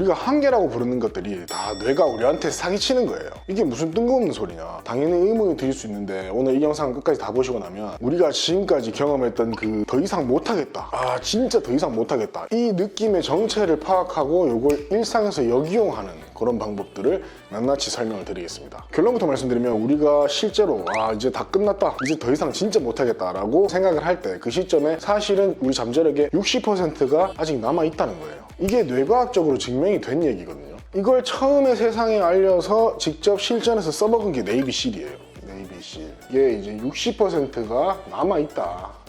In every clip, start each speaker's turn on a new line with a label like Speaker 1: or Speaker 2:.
Speaker 1: 우리가 한계라고 부르는 것들이 다 뇌가 우리한테 사기치는 거예요. 이게 무슨 뜬금없는 소리냐, 당연히 의문이 드릴 수 있는데 오늘 이 영상을 끝까지 다 보시고 나면 우리가 지금까지 경험했던 그 더 이상 못하겠다, 진짜 더 이상 못하겠다, 이 느낌의 정체를 파악하고 이걸 일상에서 역이용하는 그런 방법들을 낱낱이 설명을 드리겠습니다. 결론부터 말씀드리면 우리가 실제로 이제 다 끝났다, 이제 더 이상 진짜 못하겠다 라고 생각을 할 때 그 시점에 사실은 우리 잠재력의 60%가 아직 남아있다는 거예요. 이게 뇌과학적으로 증명이 된 얘기거든요. 이걸 처음에 세상에 알려서 직접 실전에서 써먹은 게 네이비실이에요. 네이비실. 이게 이제 60%가 남아있다.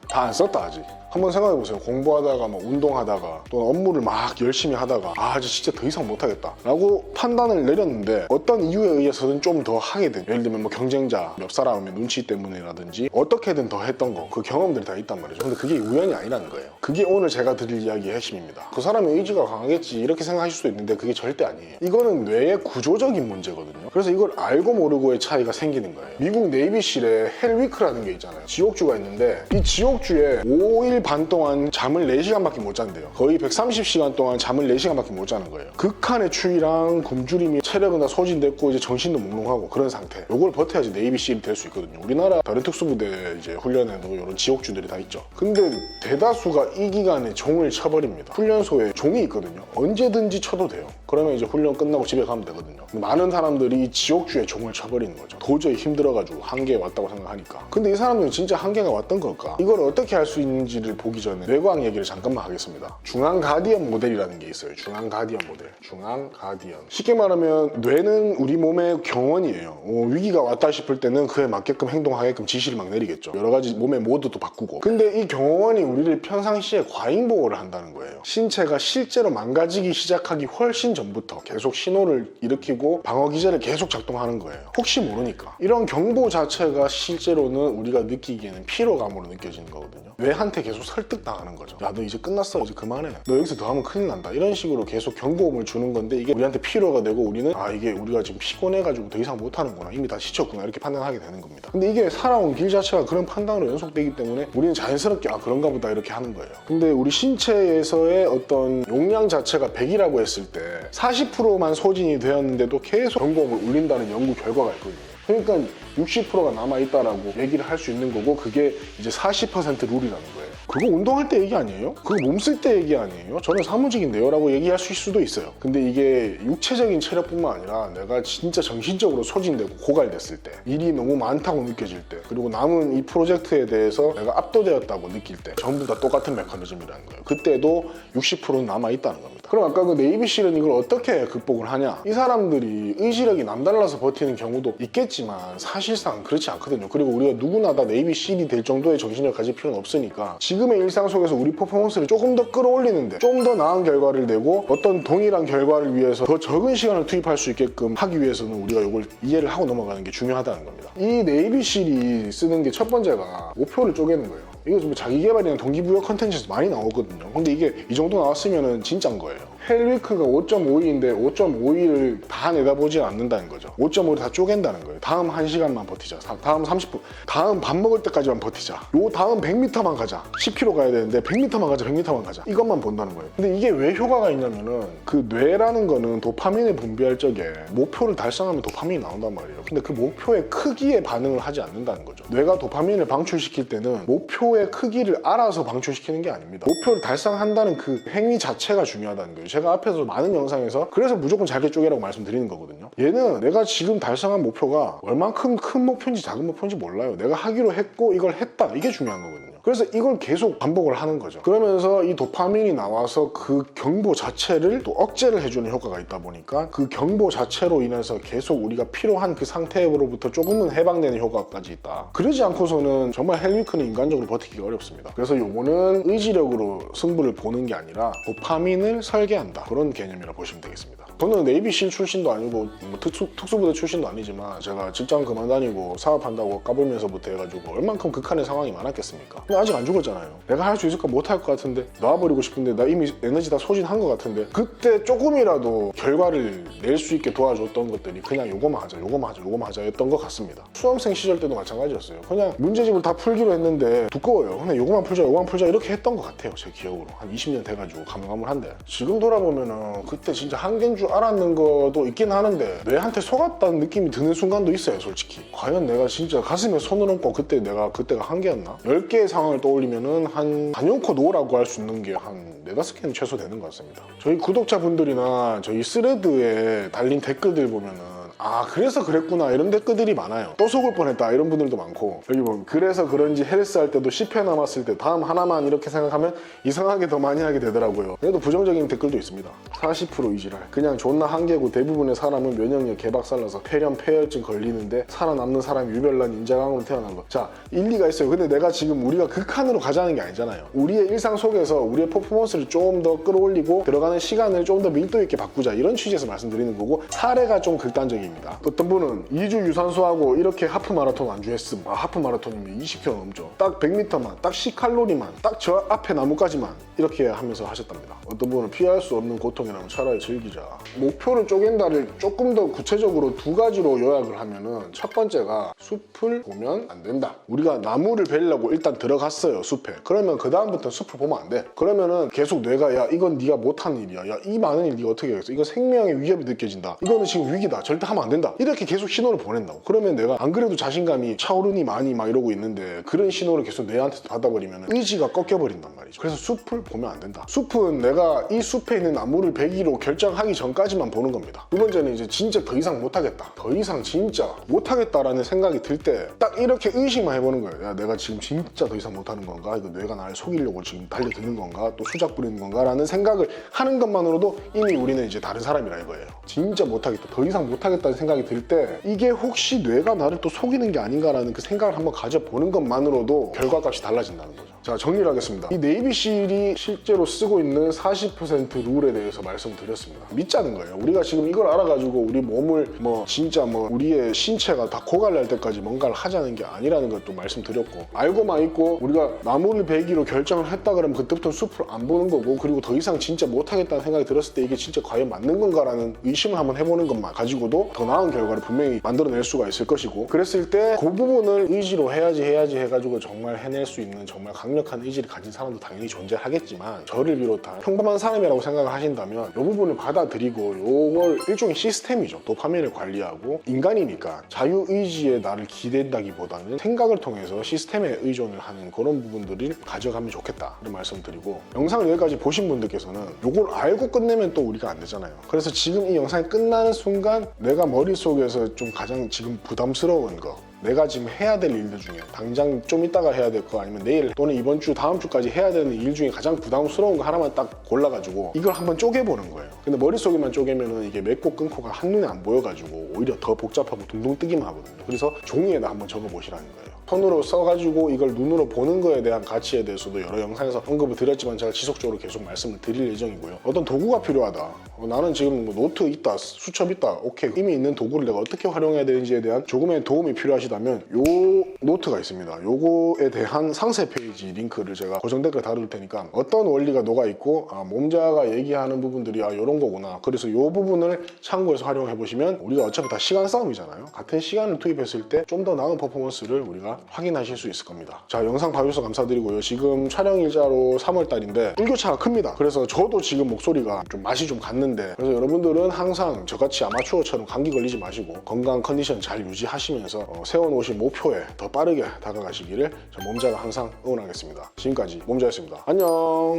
Speaker 1: 다 안 썼다 아직. 한번 생각해보세요. 공부하다가 운동하다가 또는 업무를 막 열심히 하다가 이제 진짜 더 이상 못하겠다 라고 판단을 내렸는데 어떤 이유에 의해서든 좀 더 하게 된, 예를 들면 경쟁자 옆 사람의 눈치 때문이라든지 어떻게든 더 했던 거, 그 경험들이 다 있단 말이죠. 근데 그게 우연이 아니라는 거예요. 그게 오늘 제가 드릴 이야기의 핵심입니다. 그 사람의 의지가 강하겠지 이렇게 생각하실 수도 있는데 그게 절대 아니에요. 이거는 뇌의 구조적인 문제거든요. 그래서 이걸 알고 모르고의 차이가 생기는 거예요. 미국 네이비실에 헬위크라는 게 있잖아요. 지옥주가 있는데 이 지옥주에 5일 반 동안 잠을 4시간밖에 못 잔대요. 거의 130시간 동안 잠을 4시간밖에 못 자는 거예요. 극한의 추위랑 굶주림이 체력은 다 소진됐고 이제 정신도 몽롱하고 그런 상태. 요걸 버텨야지 네이비실이 될 수 있거든요. 우리나라 다른 특수부대 이제 훈련에도 이런 지옥주들이 다 있죠. 근데 대다수가 이 기간에 종을 쳐버립니다. 훈련소에 종이 있거든요. 언제든지 쳐도 돼요. 그러면 이제 훈련 끝나고 집에 가면 되거든요. 많은 사람들이 이 지옥주에 종을 쳐버리는 거죠. 도저히 힘들어가지고 한계에 왔다고 생각하니까. 근데 이 사람들은 진짜 한계가 왔던 걸까? 이걸 어떻게 할 수 있는지를 보기 전에 뇌과학 얘기를 잠깐만 하겠습니다. 중앙 가디언 모델이라는 게 있어요. 중앙 가디언 모델. 중앙 가디언. 쉽게 말하면 뇌는 우리 몸의 경원이에요. 위기가 왔다 싶을 때는 그에 맞게끔 행동하게끔 지시를 막 내리겠죠. 여러 가지 몸의 모드도 바꾸고. 근데 이 경원이 우리를 평상시에 과잉보호를 한다는 거예요. 신체가 실제로 망가지기 시작하기 훨씬 전부터 계속 신호를 일으키고 방어기제를 계속 작동하는 거예요. 혹시 모르니까. 이런 경보 자체가 실제로는 우리가 느끼기에는 피로감으로 느껴지는 거거든요. 뇌한테 계속 설득당하는 거죠. 야, 너 이제 끝났어. 이제 그만해. 너 여기서 더 하면 큰일 난다. 이런 식으로 계속 경고음을 주는 건데 이게 우리한테 피로가 되고 우리는 이게 우리가 지금 피곤해가지고 더 이상 못하는구나. 이미 다 지쳤구나. 이렇게 판단하게 되는 겁니다. 근데 이게 살아온 길 자체가 그런 판단으로 연속되기 때문에 우리는 자연스럽게 그런가 보다 이렇게 하는 거예요. 근데 우리 신체에서의 어떤 용량 자체가 100이라고 했을 때 40%만 소진이 되었는데도 계속 경고음을 울린다는 연구 결과가 있거든요. 그러니까 60%가 남아있다라고 얘기를 할 수 있는 거고 그게 이제 40% 룰이라는 거예요. 그거 운동할 때 얘기 아니에요? 그거 몸 쓸 때 얘기 아니에요? 저는 사무직인데요? 라고 얘기할 수도 있어요. 근데 이게 육체적인 체력뿐만 아니라 내가 진짜 정신적으로 소진되고 고갈됐을 때, 일이 너무 많다고 느껴질 때, 그리고 남은 이 프로젝트에 대해서 내가 압도되었다고 느낄 때 전부 다 똑같은 메커니즘이라는 거예요. 그때도 60%는 남아있다는 겁니다. 그럼 아까 그 네이비실은 이걸 어떻게 극복을 하냐? 이 사람들이 의지력이 남달라서 버티는 경우도 있겠지만 사실상 그렇지 않거든요. 그리고 우리가 누구나 다 네이비실이 될 정도의 정신력을 가질 필요는 없으니까 지금의 일상 속에서 우리 퍼포먼스를 조금 더 끌어올리는데 좀 더 나은 결과를 내고 어떤 동일한 결과를 위해서 더 적은 시간을 투입할 수 있게끔 하기 위해서는 우리가 이걸 이해를 하고 넘어가는 게 중요하다는 겁니다. 이 네이비실이 쓰는 게 첫 번째가 목표를 쪼개는 거예요. 이거 좀 자기개발이나 동기부여 컨텐츠에서 많이 나오거든요. 근데 이게 이 정도 나왔으면 진짜인 거예요. 헬위크가 5.5일인데 5.5일을 다 내다보지 않는다는 거죠. 5.5를 다 쪼갠다는 거예요. 다음 1시간만 버티자. 다음 30분. 다음 밥 먹을 때까지만 버티자. 요 다음 100m만 가자. 10km 가야 되는데 100m만 가자. 100m만 가자. 이것만 본다는 거예요. 근데 이게 왜 효과가 있냐면은 그 뇌라는 거는 도파민을 분비할 적에 목표를 달성하면 도파민이 나온단 말이에요. 근데 그 목표의 크기에 반응을 하지 않는다는 거죠. 뇌가 도파민을 방출시킬 때는 목표의 크기를 알아서 방출시키는 게 아닙니다. 목표를 달성한다는 그 행위 자체가 중요하다는 거예요. 제가 앞에서 많은 영상에서 그래서 무조건 잘게 쪼개라고 말씀드리는 거거든요. 얘는 내가 지금 달성한 목표가 얼만큼 큰 목표인지 작은 목표인지 몰라요. 내가 하기로 했고 이걸 했다. 이게 중요한 거거든요. 그래서 이걸 계속 반복을 하는 거죠. 그러면서 이 도파민이 나와서 그 경보 자체를 또 억제를 해주는 효과가 있다 보니까 그 경보 자체로 인해서 계속 우리가 필요한 그 상태로부터 조금은 해방되는 효과까지 있다. 그러지 않고서는 정말 헬위크는 인간적으로 버티기가 어렵습니다. 그래서 요거는 의지력으로 승부를 보는 게 아니라 도파민을 설계한다. 그런 개념이라 보시면 되겠습니다. 저는 네이비실 출신도 아니고 뭐 특수부대 출신도 아니지만 제가 직장 그만 다니고 사업한다고 까불면서부터 해가지고 얼만큼 극한의 상황이 많았겠습니까? 근데 아직 안 죽었잖아요. 내가 할 수 있을까 못할 것 같은데 놔버리고 싶은데 나 이미 에너지 다 소진한 것 같은데 그때 조금이라도 결과를 낼 수 있게 도와줬던 것들이 그냥 요거만 하자 였던 것 같습니다. 수험생 시절 때도 마찬가지였어요. 그냥 문제집을 다 풀기로 했는데 두꺼워요. 그냥 요거만 풀자 이렇게 했던 것 같아요. 제 기억으로 한 20년 돼가지고 가물가물한데 지금 돌아보면은 그때 진짜 한계인 줄 알았는 것도 있긴 하는데 뇌한테 속았다는 느낌이 드는 순간도 있어요. 솔직히 과연 내가 진짜 가슴에 손을 얹고 그때가 한계였나? 10개의 상황을 떠올리면은 한 단연코 노라고 할 수 있는 게 한 4-5개는 최소 되는 것 같습니다. 저희 구독자분들이나 저희 스레드에 달린 댓글들 보면은 아 그래서 그랬구나 이런 댓글들이 많아요. 또 속을 뻔했다 이런 분들도 많고 여기 보면 그래서 그런지 헬스 할 때도 10회 남았을 때 다음 하나만 이렇게 생각하면 이상하게 더 많이 하게 되더라고요. 그래도 부정적인 댓글도 있습니다. 40% 이지랄 그냥 존나 한계고 대부분의 사람은 면역력 개박살나서 폐렴 폐혈증 걸리는데 살아남는 사람이 유별난 인자강으로 태어난 거. 자 일리가 있어요. 근데 내가 지금 우리가 극한으로 가자는 게 아니잖아요. 우리의 일상 속에서 우리의 퍼포먼스를 좀 더 끌어올리고 들어가는 시간을 좀 더 밀도 있게 바꾸자 이런 취지에서 말씀드리는 거고 사례가 좀 극단적입니다. 어떤 분은 2주 유산소하고 이렇게 하프 마라톤 안주했음. 아 하프 마라톤이면 20km 넘죠. 딱 100m만 딱 10칼로리만 딱 저 앞에 나무까지만 이렇게 하면서 하셨답니다. 어떤 분은 피할 수 없는 고통이라면 차라리 즐기자. 목표를 쪼갠다를 조금 더 구체적으로 2가지로 요약을 하면은 첫 번째가 숲을 보면 안 된다. 우리가 나무를 베려고 일단 들어갔어요. 숲에. 그러면 그 다음부터 숲을 보면 안 돼. 그러면은 계속 뇌가 야 이건 네가 못한 일이야. 야 이 많은 일 네가 어떻게 하겠어. 이거 생명의 위협이 느껴진다. 이거는 지금 위기다. 절대 하면 안 된다. 이렇게 계속 신호를 보낸다고. 그러면 내가 안 그래도 자신감이 차오르니 많이 막 이러고 있는데 그런 신호를 계속 뇌한테 받아버리면 의지가 꺾여버린단 말이죠. 그래서 숲을 보면 안 된다. 숲은 내가 이 숲에 있는 나무를 베기로 결정하기 전까지만 보는 겁니다. 두 번째는 이제 진짜 더 이상 못하겠다. 더 이상 진짜 못하겠다라는 생각이 들 때 딱 이렇게 의식만 해보는 거예요. 야 내가 지금 진짜 더 이상 못하는 건가? 이거 뇌가 나를 속이려고 지금 달려드는 건가? 또 수작 부리는 건가? 라는 생각을 하는 것만으로도 이미 우리는 이제 다른 사람이라 이거예요. 진짜 못하겠다. 더 이상 못하겠다는 생각이 들 때 이게 혹시 뇌가 나를 또 속이는 게 아닌가라는 그 생각을 한번 가져보는 것만으로도 결과값이 달라진다는 거죠. 자 정리를 하겠습니다. 이 네이비실이 실제로 쓰고 있는 40% 룰에 대해서 말씀드렸습니다. 믿자는 거예요. 우리가 지금 이걸 알아가지고 우리 몸을 진짜 우리의 신체가 다 고갈날 때까지 뭔가를 하자는 게 아니라는 것도 말씀드렸고 알고만 있고 우리가 나무를 베기로 결정을 했다 그러면 그때부터 숲을 안 보는 거고 그리고 더 이상 진짜 못하겠다는 생각이 들었을 때 이게 진짜 과연 맞는 건가라는 의심을 한번 해보는 것만 가지고도 더 나은 결과를 분명히 만들어낼 수가 있을 것이고 그랬을 때 그 부분을 의지로 해야지 해가지고 정말 해낼 수 있는 정말 강력한 의지를 가진 사람도 당연히 존재하겠지만 저를 비롯한 평범한 사람이라고 생각을 하신다면 이 부분을 받아들이고 이걸 일종의 시스템이죠. 도파민을 관리하고 인간이니까 자유의지에 나를 기댄다기보다는 생각을 통해서 시스템에 의존을 하는 그런 부분들을 가져가면 좋겠다 이런 말씀드리고 영상을 여기까지 보신 분들께서는 이걸 알고 끝내면 또 우리가 안 되잖아요. 그래서 지금 이 영상이 끝나는 순간 내가 머릿속에서 좀 가장 지금 부담스러운 거 내가 지금 해야 될 일들 중에 당장 좀 이따가 해야 될 거 아니면 내일 또는 이번 주 다음 주까지 해야 되는 일 중에 가장 부담스러운 거 하나만 딱 골라가지고 이걸 한번 쪼개보는 거예요. 근데 머릿속에만 쪼개면은 이게 맺고 끊고가 한눈에 안 보여가지고 오히려 더 복잡하고 둥둥 뜨기만 하거든요. 그래서 종이에다 한번 적어보시라는 거예요. 손으로 써가지고 이걸 눈으로 보는 거에 대한 가치에 대해서도 여러 영상에서 언급을 드렸지만 제가 지속적으로 계속 말씀을 드릴 예정이고요. 어떤 도구가 필요하다. 나는 지금 노트 있다, 수첩 있다. 오케이. 이미 있는 도구를 내가 어떻게 활용해야 되는지에 대한 조금의 도움이 필요하시다면 요 노트가 있습니다. 요거에 대한 상세 페이지 링크를 제가 고정 댓글에 달을 테니까 어떤 원리가 녹아있고 몸자가 얘기하는 부분들이 이런 거구나. 그래서 요 부분을 참고해서 활용해 보시면 우리가 어차피 다 시간 싸움이잖아요. 같은 시간을 투입했을 때 좀 더 나은 퍼포먼스를 우리가 확인하실 수 있을 겁니다. 자 영상 봐주셔서 감사드리고요. 지금 촬영 일자로 3월달인데 일교차가 큽니다. 그래서 저도 지금 목소리가 좀 맛이 좀 갔는데 그래서 여러분들은 항상 저같이 아마추어처럼 감기 걸리지 마시고 건강 컨디션 잘 유지하시면서 세워놓으신 목표에 더 빠르게 다가가시기를 저 몸자가 항상 응원하겠습니다. 지금까지 몸자였습니다. 안녕.